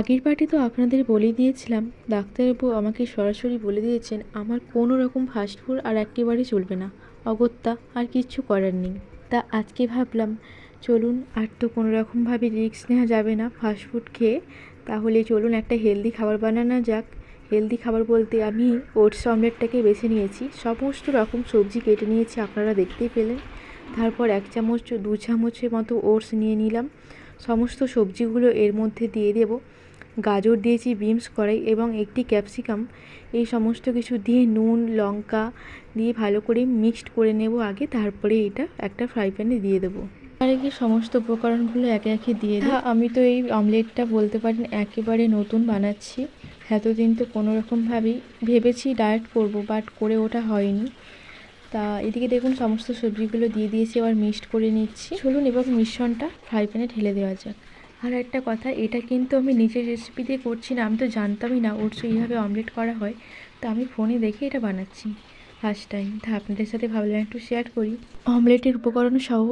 আগের পার্টি তো আপনাদের বলে দিয়েছিলাম, ডাক্তারবাবু আমাকে সরাসরি বলে দিয়েছেন আমার কোনো রকম ফাস্টফুড আর একেবারে চলবে না, অগত্যা আর কিচ্ছু করার নেই। তা আজকে ভাবলাম চলুন, আর তো কোনো রকমভাবে রিস্ক নেওয়া যাবে না ফাস্টফুড খেয়ে, তাহলে চলুন একটা হেলদি খাবার বানানো যাক। হেলদি খাবার বলতে আমি ওটস অমলেটটাকে বেছে নিয়েছি, সমস্ত রকম সবজি কেটে নিয়েছি, আপনারা দেখতেই পেলেন। তারপর 1 চামচ 2 চামচের মতো ওটস নিয়ে নিলাম, সমস্ত সবজিগুলো এর মধ্যে দিয়ে দেব। গাজর দিয়েছি বিনস কড়াই এবং একটি ক্যাপসিকাম, এই সমস্ত কিছু দিয়ে নুন লঙ্কা দিয়ে ভালো করে মিক্সড করে নেব আগে, তারপরে এটা একটা ফ্রাই প্যানে দিয়ে দেবো। আর কি সমস্ত উপকরণগুলো একে একে দিয়ে দিই। আমি তো এই অমলেটটা বলতে পারেন একেবারে নতুন বানাচ্ছি, এতদিন তো কোনো রকমভাবেই ভেবেছি ডায়েট করব, বাট করে ওটা হয়নি। তা এদিকে দেখুন সমস্ত সবজিগুলো দিয়ে দিয়েছি, এবার মিক্সড করে নিচ্ছি। চলুন এবার মিশ্রণটা ফ্রাই প্যানে ঢেলে দেওয়া যাক। আর একটা কথা, এটা কিন্তু আমি নিজের রেসিপি দিয়ে করছি না, আমি তো জানতামই না ওটস এইভাবে অমলেট করা হয়, তো আমি ফোনে দেখে এটা বানাচ্ছি ফার্স্ট টাইম, তা আপনাদের সাথে ভাবলাম একটু শেয়ার করি। অমলেটের উপকরণ সহ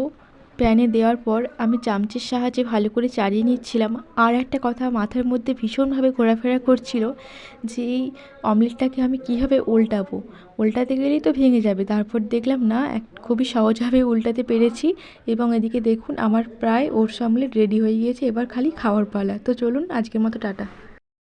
প্যানে দেওয়ার পর আমি চামচের সাহায্যে ভালো করে চালিয়ে নিচ্ছিলাম। আর একটা কথা মাথার মধ্যে ভীষণভাবে ঘোরাফেরা করছিল যে এই অমলেটটাকে আমি কীভাবে উল্টাতে গেলেই তো ভেঙে যাবে। তারপর দেখলাম না, খুবই সহজভাবে উল্টাতে পেরেছি। এবং এদিকে দেখুন আমার প্রায় ওটস অমলেট রেডি হয়ে গিয়েছে, এবার খালি খাওয়ার পালা। তো চলুন আজকের মতো টাটা।